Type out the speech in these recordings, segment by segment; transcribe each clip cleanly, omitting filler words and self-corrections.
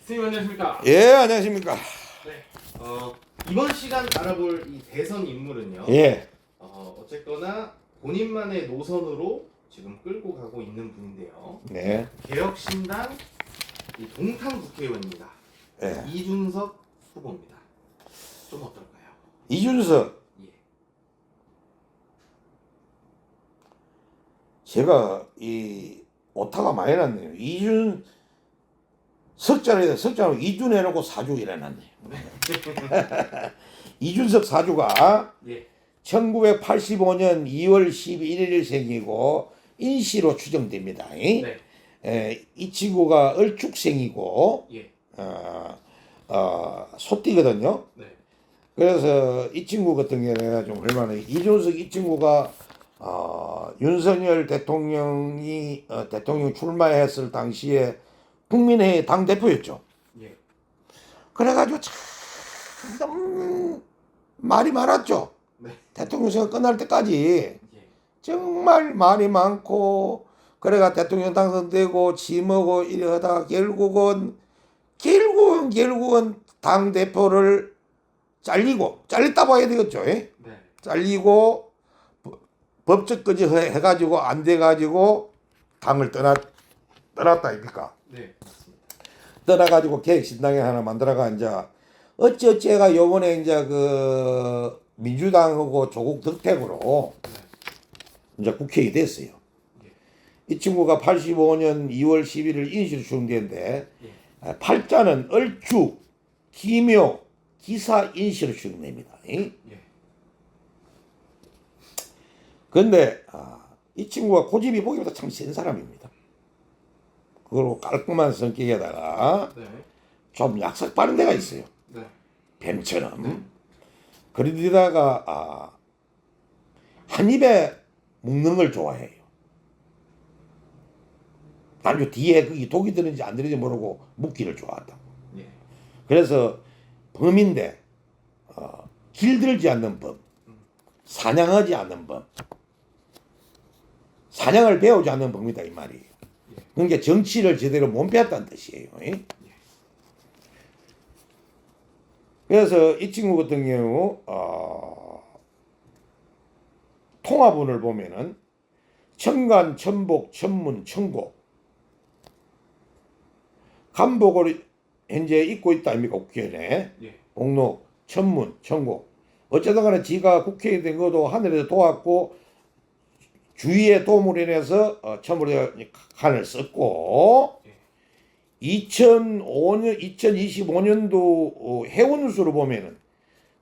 선생님 안녕하십니까? 예, 안녕하십니까. 네. 이번 시간 알아볼 이 대선 인물은요. 예, 어쨌거나 본인만의 노선으로 지금 끌고 가고 있는 분인데요. 네, 개혁신당 이 동탄 국회의원입니다. 예. 이준석 후보입니다. 좀 어떨까요? 이준석, 예. 제가 이 오타가 많이 났네요. 석자로 이준 해놓고 사주 일어났네요. 이준석 사주가 예. 1985년 2월 11일 생이고 인시로 추정됩니다. 네. 이 친구가 을축생이고 예. 소띠거든요. 네. 그래서 이 친구 같은 경우에 내가 좀 할만해. 이준석 이 친구가 윤석열 대통령이 대통령 출마했을 당시에 국민회의 당 대표였죠. 예. 그래가지고 참 말이 많았죠. 네. 대통령 선거 끝날 때까지 예. 정말 말이 많고 그래가 대통령 당선되고 지먹고 이러다가 결국은 당 대표를 잘렸다 봐야 되겠죠. 예? 네. 잘리고 법적까지 해가지고 안 돼가지고 당을 떠났다 입니까? 네. 맞습니다. 떠나가지고 개혁신당에 하나 만들어가 이제 어찌어찌가 요번에 이제 그 민주당하고 조국 덕택으로 이제 국회에 됐어요. 이 친구가 85년 2월 11일 인시로 추정되는데 팔자는 얼축, 기묘, 기사 인시로 추정됩니다. 예. 그런데 이 친구가 고집이 보기보다 참 센 사람입니다. 그리고 깔끔한 성격에다가 네. 좀 약삭 빠른 데가 있어요. 네. 뱀처럼. 그러다가 한 입에 먹는 걸 좋아해요. 아주 뒤에 그게 독이 들는지 안 들는지 모르고 묵기를 좋아한다고. 예. 그래서 범인데 길들지 않는 범, 사냥하지 않는 범, 사냥을 배우지 않는 범이다 이 말이에요. 그러니까 정치를 제대로 못 배웠다는 뜻이에요. 그래서 이 친구 같은 경우 통화본을 보면은 천간, 천복, 천문, 천고 간복을 현재 입고 있다 아닙니까 국회에. 예. 공록, 천문, 천고 어쩌다 간에 지가 국회에 된 것도 하늘에서 도왔고 주위의 도움으로 인해서 천물에 칸을 썼고 2005년, 2025년도 해운수로 보면은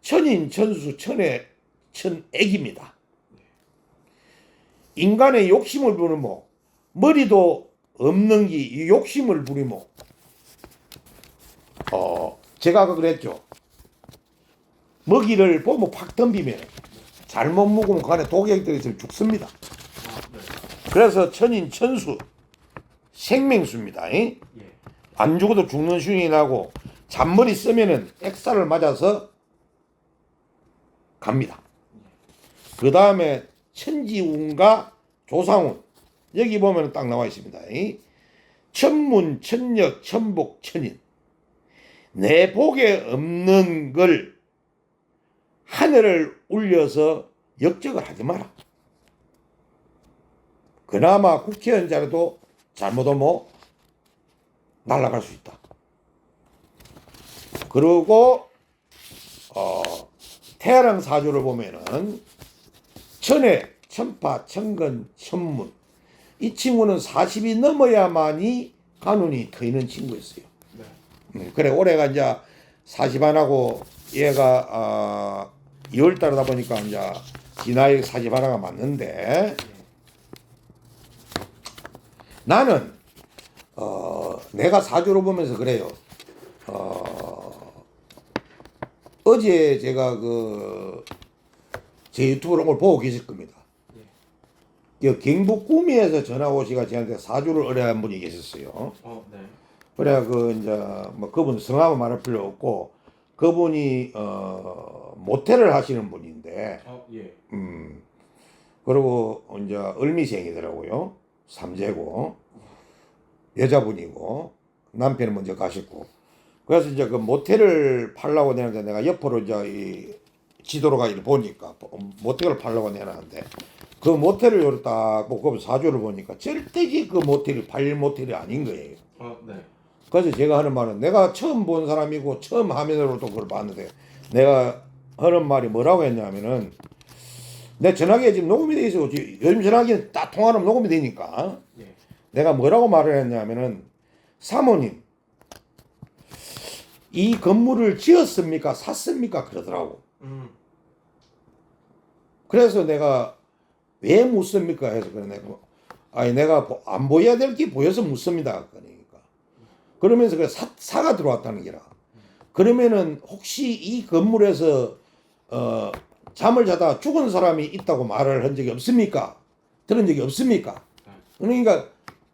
천인, 천수, 천애, 천액입니다. 인간의 욕심을 부리모 머리도 없는 기 욕심을 부리모 제가 아까 그랬죠. 먹이를 보면 팍 덤비면 잘못 먹으면 그 안에 독약들이 있으면 죽습니다. 네. 그래서 천인, 천수 생명수입니다. 예. 안 죽어도 죽는 흉이 나고 잔머리 쓰면은 액살을 맞아서 갑니다. 그 다음에 천지운과 조상운 여기 보면 딱 나와 있습니다. 천문, 천역, 천복, 천인 내 복에 없는 걸 하늘을 울려서 역적을 하지 마라. 그나마 국회의원 자리도 잘못하면 날아갈 수 있다. 그리고 태아랑 사주를 보면은 천해, 천파, 천근, 천문 이 친구는 40이 넘어야만이 간운이 트이는 친구였어요. 네. 그래 올해가 이제 40 안 하고 얘가 2월 달이다 보니까 이제 지나이 40 하나가 맞는데 나는 내가 사주로 보면서 그래요. 어제 제가 제 유튜브를 오늘 보고 계실 겁니다. 경북 구미에서 전화 오시가 저한테 사주를 의뢰한 분이 계셨어요. 네. 그래 이제 뭐 그분 성함은 말할 필요 없고 그분이 모텔을 하시는 분인데 예. 그리고 이제 을미생이더라고요. 삼재고 여자분이고 남편은 먼저 가셨고 그래서 이제 그 모텔을 팔려고 내는데 내가 옆으로 이제 이 지도로가 이렇게 보니까 모텔을 팔려고 내놨는데 그 모텔을 요렇게 딱 보고 사주를 보니까 절대지 그 모텔이 팔릴 모텔이 아닌 거예요. 네. 그래서 제가 하는 말은 내가 처음 본 사람이고 처음 화면으로도 그걸 봤는데 내가 하는 말이 뭐라고 했냐면은 내 전화기에 지금 녹음이 돼 있어. 요즘 전화기는 딱 통화하면 녹음이 되니까 예. 내가 뭐라고 말을 했냐면은 사모님 이 건물을 지었습니까 샀습니까 그러더라고. 그래서 내가 왜 묻습니까 해서 그래 내가 아니 내가 안 보여야 될 게 보여서 묻습니다. 그러니까 그러면서 그 사가 들어왔다는 게라. 그러면은 혹시 이 건물에서 잠을 자다 죽은 사람이 있다고 말을 한 적이 없습니까? 들은 적이 없습니까? 그러니까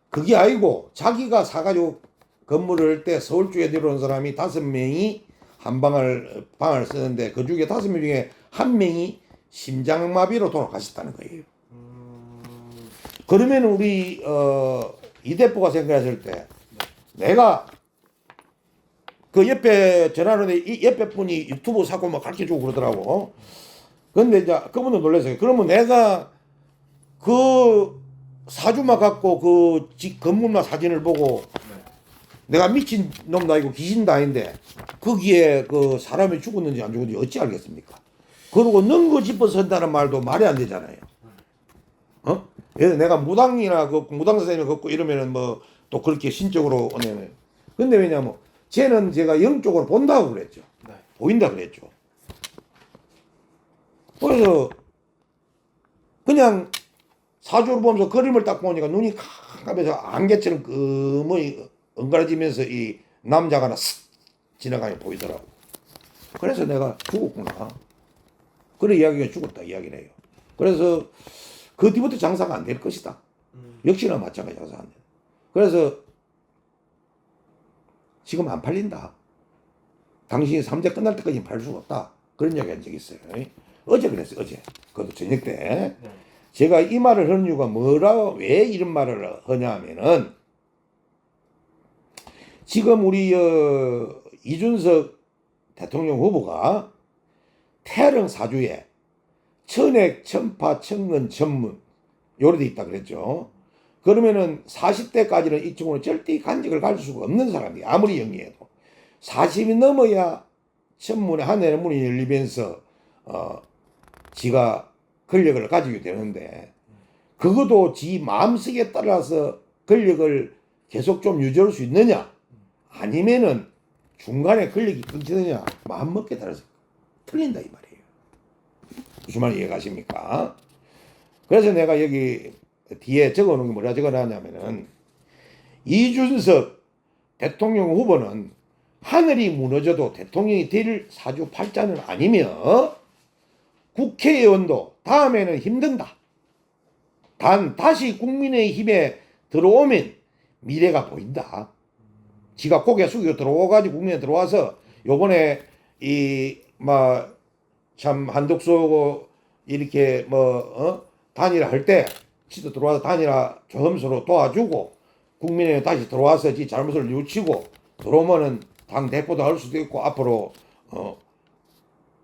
그게 아니고 자기가 사가지고 건물을 할 때 서울 쪽에 들어온 사람이 5명이 한 방을 쓰는데 그 중에 5명 중에 1명이 심장마비로 돌아가셨다는 거예요. 그러면 우리 이 대표가 생각했을 때 내가 그 옆에 전화하는데 이 옆에 분이 유튜브 사고 막 가르쳐주고 그러더라고. 근데 이제 그분도 놀랐어요. 그러면 내가 그 사주만 갖고 그 집 건물만 사진을 보고 내가 미친 놈도 아니고 귀신도 아닌데 거기에 그 사람이 죽었는지 안 죽었는지 어찌 알겠습니까? 그리고 능거 짚어서 한다는 말도 말이 안 되잖아요. 예를 내가 무당이나 그 무당 선생님을 걷고 이러면은 뭐 또 그렇게 신적으로 오냐면 근데 왜냐면 쟤는 제가 영적으로 본다고 그랬죠. 네. 보인다 그랬죠. 그래서 그냥 사주를 보면서 그림을 딱 보니까 눈이 캄캄해서 안개처럼 끄머이 엉가라지면서 이 남자가 하나 쓱 지나가게 보이더라고. 그래서 내가 죽었구나. 그래 이야기가 죽었다 이야기를 해요. 그래서 그 뒤부터 장사가 안 될 것이다. 역시나 마찬가지 장사 안 돼. 그래서 지금 안 팔린다. 당신이 3대 끝날 때까지 팔 수가 없다. 그런 이야기 한 적이 있어요. 어제 그랬어요. 어제. 그것도 저녁 때. 네. 제가 이 말을 하는 이유가 왜 이런 말을 하냐면은 지금 우리 이준석 대통령 후보가 태릉 사주에 천액, 천파, 천근, 천문 요래 돼 있다 그랬죠. 그러면은 40대까지는 이 친구는 절대 간직을 갈 수가 없는 사람이에요. 아무리 영리해도. 40이 넘어야 천문에 하늘의 문이 열리면서 지가 권력을 가지게 되는데 그것도 지 마음속에 따라서 권력을 계속 좀 유지할 수 있느냐 아니면은 중간에 권력이 끊기느냐 마음먹기에 따라서 틀린다 이 말이에요. 무슨 말 이해가십니까? 그래서 내가 여기 뒤에 적어놓은 게 뭐라 적어놨냐면은 이준석 대통령 후보는 하늘이 무너져도 대통령이 될 사주팔자는 아니며 국회의원도 다음에는 힘든다. 단 다시 국민의힘에 들어오면 미래가 보인다. 지가 고개 숙이고 들어와가지고 국민에 들어와서 요번에 참 한독수 이렇게 단일화 할 때 지도 들어와서 단일화 조험수로 도와주고 국민에 다시 들어와서 지 잘못을 뉘우치고 들어오면은 당 대표도 할 수도 있고 앞으로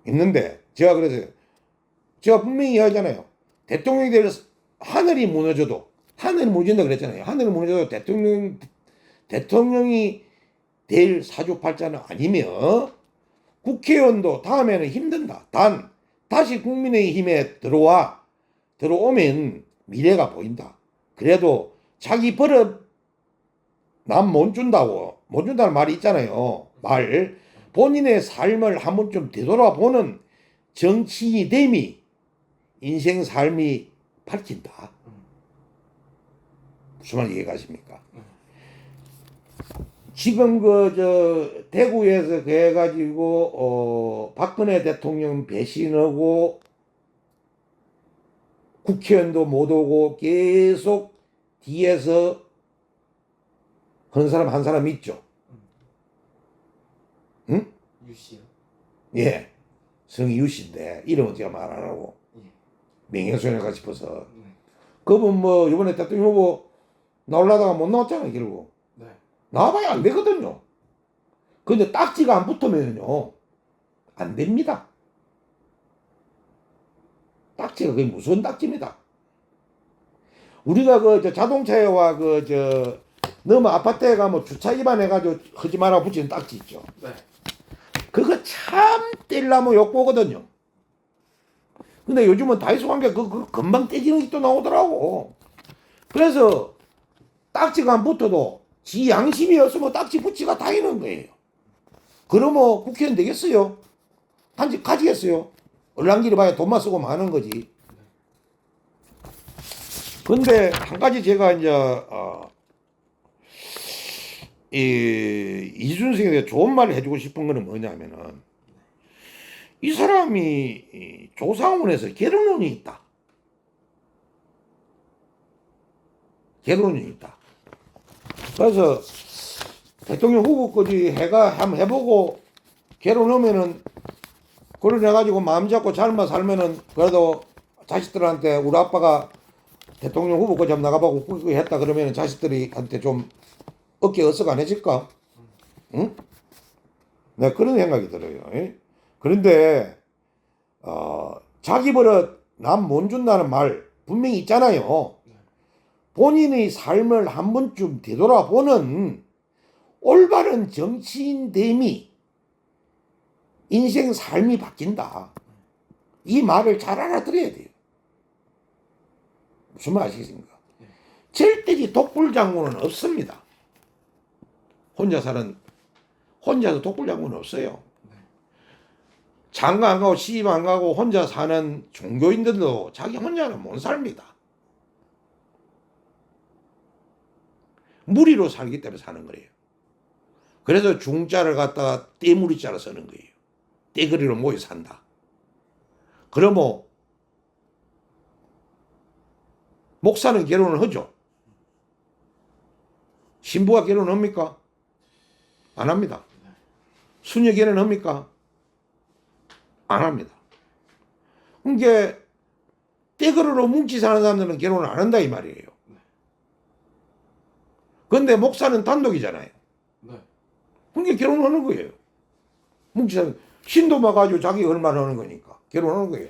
있는데 제가 그래서 제가 분명히 이야기하잖아요. 대통령이 될 하늘이 무너져도 하늘이 무너진다 그랬잖아요. 하늘이 무너져도 대통령이 될 사주팔자는 아니며 국회의원도 다음에는 힘든다. 단 다시 국민의힘에 들어오면 미래가 보인다. 그래도 자기 버릇 남 못 준다는 말이 있잖아요. 본인의 삶을 한 번쯤 되돌아보는 정치인이 됨이 인생 삶이 밝힌다. 무슨 말 이해가십니까? 지금 대구에서 해가지고 박근혜 대통령 배신하고 국회의원도 못 오고 계속 뒤에서 하는 사람 한 사람 있죠. 응? 유씨요? 예. 성이 유씨인데 이름은 제가 말 안 하고 명예훼손할까 싶어서 그분 이번에 대통령 후보 나오려다가 못 나왔잖아요 결국. 네. 나와봐야 안 되거든요. 근데 딱지가 안 붙으면요 안 됩니다. 딱지가 그게 무서운 딱지입니다. 우리가 그 저 자동차와 그 저 너무 아파트에 가면 주차 위반해가지고 하지 마라 붙이는 딱지 있죠. 네. 그거 참 떼려면 욕보거든요. 근데 요즘은 다이소 관계 그거 금방 떼지는 게 또 나오더라고. 그래서 딱지가 안 붙어도 지 양심이 없으면 딱지 붙이가 다니는 거예요. 그러면 국회의원 되겠어요? 한집 가지겠어요? 얼랑길이 봐야 돈만 쓰고 마는 거지. 근데 한 가지 제가 이제 이준석에게 좋은 말을 해주고 싶은 거는 뭐냐면은 이 사람이 조상원에서 결혼운이 있다. 결혼운이 있다. 그래서 대통령 후보까지 한번 해보고 결혼하면은 결혼해가지고 마음 잡고 잘만 살면은 그래도 자식들한테 우리 아빠가 대통령 후보까지 한번 나가보고 꾸기고 했다 그러면은 자식들이한테 좀 어깨 어썩 안 해질까? 응? 네, 그런 생각이 들어요. 그런데 자기 버릇 남 못 준다는 말 분명히 있잖아요. 본인의 삶을 한 번쯤 되돌아보는 올바른 정치인됨이 인생 삶이 바뀐다. 이 말을 잘 알아들어야 돼요. 무슨 말 아시겠습니까? 절대지 독불장군은 없습니다. 혼자서 독불장군은 없어요. 장가 안 가고 시집 안 가고 혼자 사는 종교인들도 자기 혼자는 못 삽니다. 무리로 살기 때문에 사는 거예요. 그래서 중자를 갖다가 떼무리자로 쓰는 거예요. 떼거리로 모여 산다. 그러면 목사는 결혼을 하죠. 신부가 결혼합니까? 안 합니다. 수녀 결혼합니까? 안 합니다. 그러니까 떼거리로 뭉치 사는 사람들은 결혼을 안 한다 이 말이에요. 그런데 목사는 단독이잖아요. 그러니까 결혼하는 거예요. 뭉치 사는 신도만 가지고 자기 얼마나 하는 거니까 결혼하는 거예요.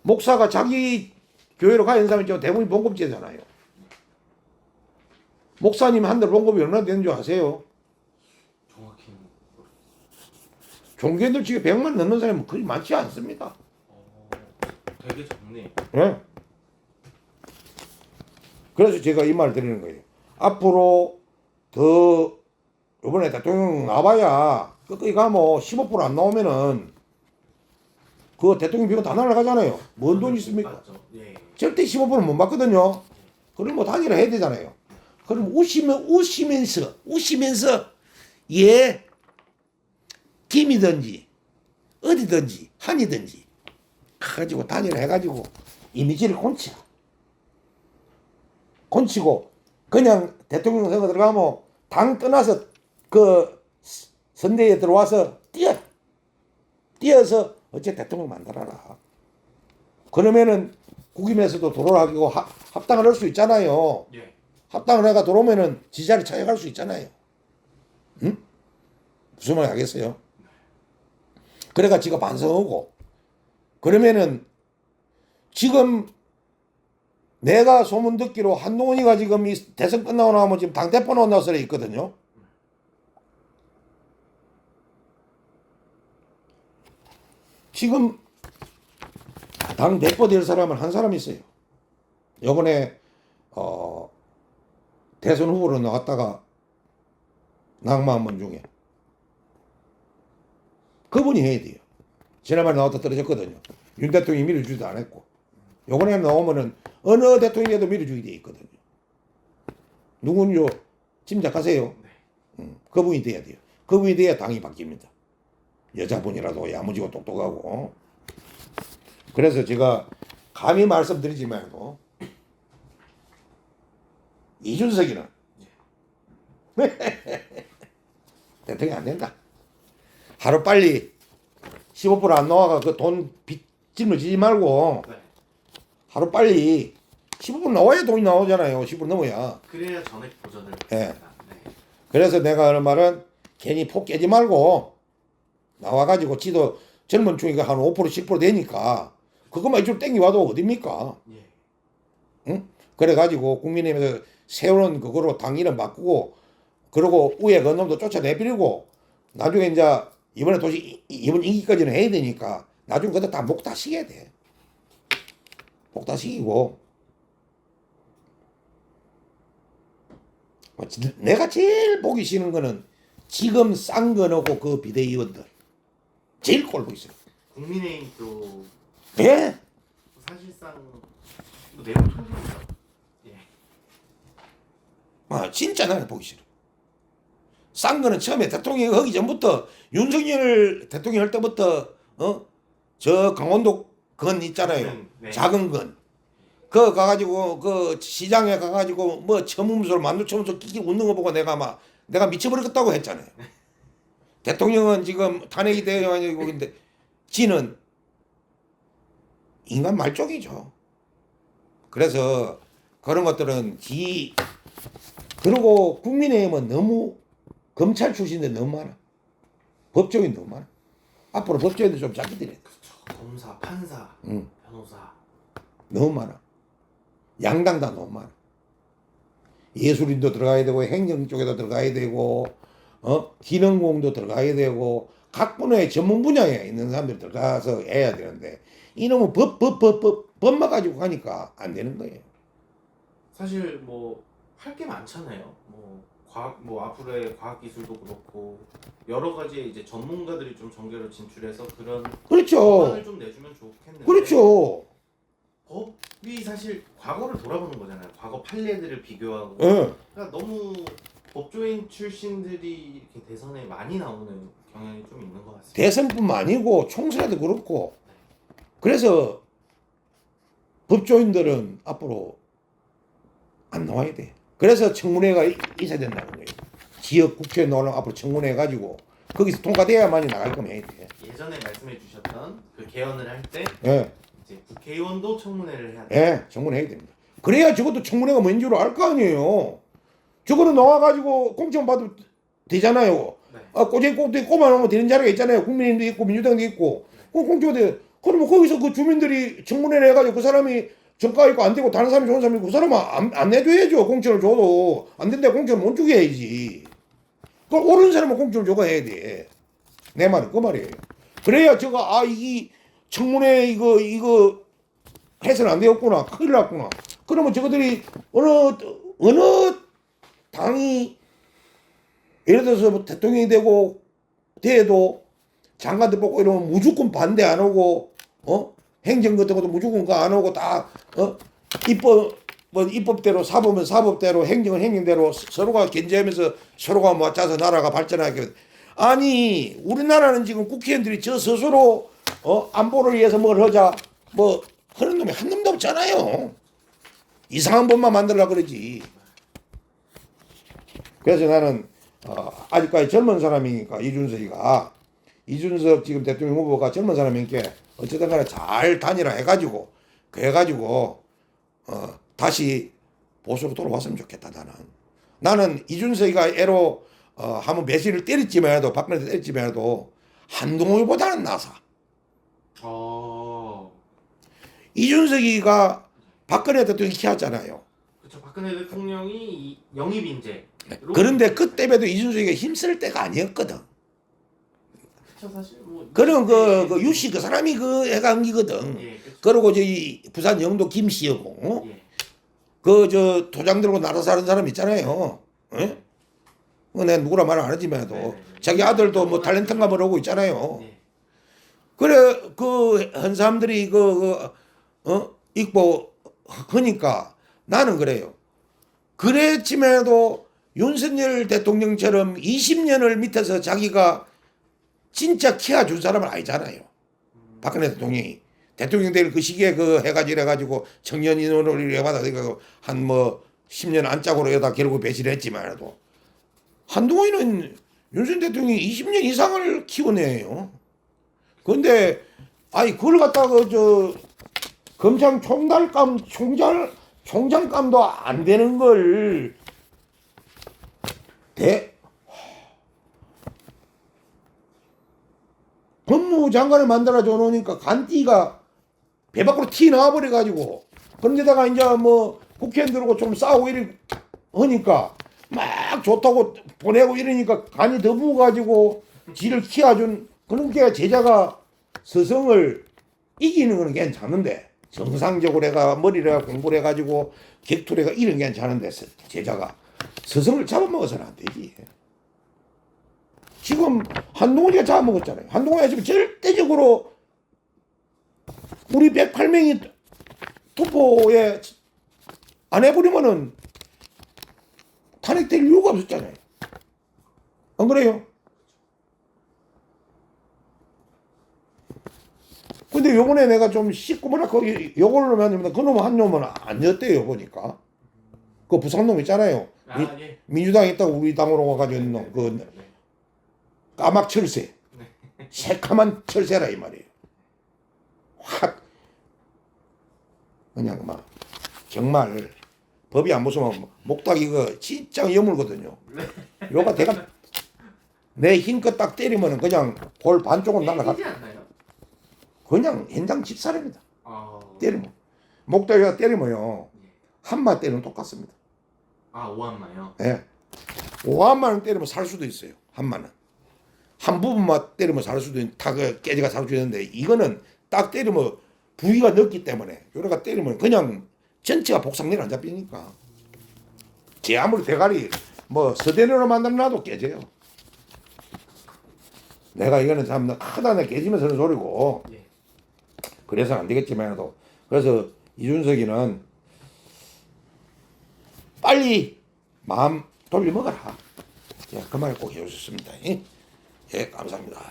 목사가 자기 교회로 가는 사람이 대부분 봉급제잖아요. 목사님 한 달 봉급이 얼마나 되는 줄 아세요? 정확히 종교인들 지금 100만 넘는 사람은 그리 많지 않습니다. 되게 적네. 네? 그래서 제가 이 말 드리는 거예요. 앞으로 더 이번에 대통령 나와봐야 끝까지 가면 15%안 나오면은 그 대통령 비용 다 날아가잖아요. 뭔 돈 있습니까? 맞죠. 예. 절대 15%는 못 받거든요. 그럼 뭐 단일화 해야 되잖아요. 그럼 우시면서 예 김이든지 어디든지 한이든지 가지고 단일화 해가지고 이미지를 곤치고 그냥 대통령 선거 들어가면 당 떠나서 그 선대에 들어와서 뛰어서 어째 대통령 만들어라. 그러면은 국임에서도 돌아가고 합당을 할 수 있잖아요. 예. 합당을 해가 들어오면은 지자리 찾아갈 수 있잖아요. 응? 무슨 말 하겠어요? 그래가 지가 반성하고 그러면은 지금 내가 소문 듣기로 한동훈이가 지금 이 대선 끝나고 나면 지금 당대표 나온다고 소리 있거든요. 지금 당대표 될 사람은 한 사람 있어요. 요번에 대선 후보로 나왔다가 낙마한 분 중에 그분이 해야 돼요. 지난번에 나왔다 떨어졌거든요. 윤 대통령이 밀어주지도 않았고 요번에 나오면은 어느 대통령에도 밀어주게 돼 있거든요. 누군요? 짐작하세요? 그분이 돼야 돼요. 그분이 돼야 당이 바뀝니다. 여자분이라도 야무지고 똑똑하고. 그래서 제가 감히 말씀드리지만도 이준석이는 대통령이 안 된다. 하루빨리 15%안 나와가 그 돈 빚짐을 말고 네. 하루빨리 15% 나와야 돈이 나오잖아요. 15% 넘어야. 그래야 전액 보전을 예. 받습니다. 네. 그래서 내가 하는 말은 괜히 폭 깨지 말고 나와가지고 지도 젊은 중이가 한 5% 10% 되니까 그것만 이쪽 땡겨와도 어딥니까? 예. 응? 그래가지고 국민의힘에서 세우는 그거로 당 이름 바꾸고 그러고 위에 그 놈도 쫓아내버리고 나중에 이제 이번에 도시 이번 임기까지는 해야 되니까 나중에 그것도 다 목 다 시켜야 돼. 목 다 시키고 내가 제일 보기 싫은 거는 지금 싼 거 넣고 그 비대위원들 제일 꼴보기 싫어. 국민의힘도 예? 사실상 뭐 내부 통신이죠. 예. 아 진짜 나는 보기 싫어. 싼 거는 처음에 대통령이 하기 전부터 윤석열 대통령 할 때부터 저 강원도 건 있잖아요. 네. 작은 건. 그거 가가지고 그 시장에 가가지고 뭐 처음음소를 만두처음소 끼끼 웃는 거 보고 내가 미쳐버리겠다고 했잖아요. 대통령은 지금 탄핵이 되어가지고 근데 지는 인간 말종이죠. 그래서 그런 것들은 그리고 국민의힘은 너무 검찰 출신들 너무 많아. 법조인 너무 많아. 앞으로 법조인들 좀 잡기 드려. 그렇죠. 검사, 판사, 응. 변호사. 너무 많아. 양당 다 너무 많아. 예술인도 들어가야 되고 행정 쪽에도 들어가야 되고 기능공도 들어가야 되고 각 분야의 전문 분야에 있는 사람들이 들어가서 해야 되는데 이놈은 법만 가지고 가니까 안 되는 거예요. 사실 뭐 할 게 많잖아요. 뭐 과학, 뭐 앞으로의 과학 기술도 그렇고 여러 가지 이제 전문가들이 좀 전개로 진출해서 그런 그렇죠. 법안을 좀 내주면 좋겠는데. 그렇죠. 법이 사실 과거를 돌아보는 거잖아요. 과거 판례들을 비교하고. 예. 그러니까 너무 법조인 출신들이 이렇게 대선에 많이 나오는 경향이 좀 있는 것 같습니다. 대선뿐만 아니고 총선에도 그렇고 그래서 법조인들은 앞으로 안 나와야 돼. 그래서 청문회가 있어야 된다는 거예요. 지역 국회 논란 앞으로 청문회 해가지고 거기서 통과돼야만이 나갈 거면 해야 돼. 예전에 말씀해 주셨던 그 개헌을 할 때 예, 이제 국회의원도 청문회를 해야 돼. 예, 청문회 해야 됩니다. 그래야 저것도 청문회가 뭔 줄 알 거 아니에요. 저거는 나와가지고 공천 받으면 되잖아요. 네. 꼬쟁이 꼭대기 꼽아놓으면 되는 자리가 있잖아요. 국민의힘도 있고 민주당도 있고. 그 공천이 돼. 그러면 거기서 그 주민들이 청문회를 해가지고 그 사람이 정가 있고 안 되고 다른 사람이 좋은 사람이 그 사람은 안 내줘야죠. 공천을 줘도 안 된다 공천을 못 주게 해야지. 그 옳은 사람은 공천을 줘가 해야 돼. 내 말은 그 말이에요. 그래야 저가 이 청문회 이거 해서는 안 되었구나. 큰일 났구나. 그러면 저것들이 어느 당이 예를 들어서 뭐 대통령이 되고 돼도 장관들 뽑고 이러면 무조건 반대 안 오고 행정 같은 것도 무조건 안 오고 다 입법대로 사법은 사법대로 행정은 행정대로 서로가 견제하면서 서로가 맞춰서 나라가 발전하게. 아니 우리나라는 지금 국회의원들이 저 스스로 안보를 위해서 뭘 하자 뭐 그런 놈이 한 놈도 없잖아요. 이상한 법만 만들려고 그러지. 그래서 나는 아직까지 젊은 사람이니까 이준석 지금 대통령 후보가 젊은 사람이니까 어쨌든 간에 잘 단일화 해가지고 다시 보수로 돌아왔으면 좋겠다. 나는 이준석이가 애로 한번 매실을 때렸지만 해도 박근혜를 때렸지만 해도 한동훈보다는 나사. 이준석이가 박근혜 대통령이 키웠잖아요. 그렇죠. 박근혜 대통령이 영입 인재. 그런데 그때에도 이준석이가 힘쓸 때가 아니었거든. 그렇죠. 사실 뭐 그런 그 유씨 그 사람이 그 애가 한기거든. 예, 그렇죠. 그리고 저기 부산 영도 김씨하고 예. 그 저 도장 들고 나라 사는 사람 있잖아요. 예? 내가 누구라 말 안 하지만 해도 네네네. 자기 아들도 뭐 탤런트인가 뭐라고 있잖아요. 예. 그래 그 한 사람들이 있고 하니까 나는 그래요. 그랬지만도 윤석열 대통령처럼 20년을 밑에서 자기가 진짜 키워준 사람은 아니잖아요. 박근혜 대통령이 대통령 될 그 시기에 그 해가지고 청년 인원을 해받아서 한 뭐 10년 안짝으로 여다 결국 배신을 했지만도 한동훈은 윤석열 대통령이 20년 이상을 키운 애예요. 그런데 그걸 갖다가 검찰 총장감도 안 되는 걸 법무부 장관을 만들어줘 놓으니까 간띠가 배 밖으로 튀 나와버려 가지고 그런데다가 이제 뭐 국회의원들하고 좀 싸우고 이러 하니까 막 좋다고 보내고 이러니까 간이 더 부어가지고 지를 키워준 그런 게 제자가 스승을 이기는 건 괜찮은데 정상적으로 해가 머리를 해가 공부를 해가지고 격투를 해가 이런 게 괜찮은데 제자가 스승을 잡아먹어서는 안 되지. 지금 한동훈이가 잡아먹었잖아요. 한동훈이가 지금 절대적으로 우리 108명이 투표에 안 해버리면은 탄핵될 이유가 없었잖아요. 안 그래요? 근데 요번에 내가 좀 씻고 뭐라 거기 요걸로 만들면 그 놈 한 놈은 안 였대요 보니까. 그 부산 놈 있잖아요. 예. 민주당에 있다고 우리 당으로 와가지고 있는 놈. 그 네. 까막 철새. 새카만 철새라 이 말이에요. 확 그냥 막 정말 법이 안 무서우면 목닥 이거 진짜 여물거든요. 요가 내가 내 힘껏 딱 때리면은 그냥 골 반쪽은 날아가. 때리지 않나요? 그냥 현장 집살입니다. 아, 때리면 목닥이가 때리면요 한마 때리면 똑같습니다. 아 오한마요? 예, 5한마는 때리면 살 수도 있어요. 한마는 한 부분만 때리면 살 수도 있는 다그 깨지가 살 수도 있는데 이거는 딱 때리면 부위가 넓기 때문에 요래가 때리면 그냥 전체가 복상내를 안 잡히니까 제 아무리 대가리 뭐 서대내로 만들어놔도 깨져요. 내가 이거는 참 크다네 깨지면서 하는 소리고 예. 그래서 안 되겠지만도 그래서 이준석이는 빨리 마음 돌려 먹어라. 그 말을 꼭 해주셨습니다. 예, 감사합니다.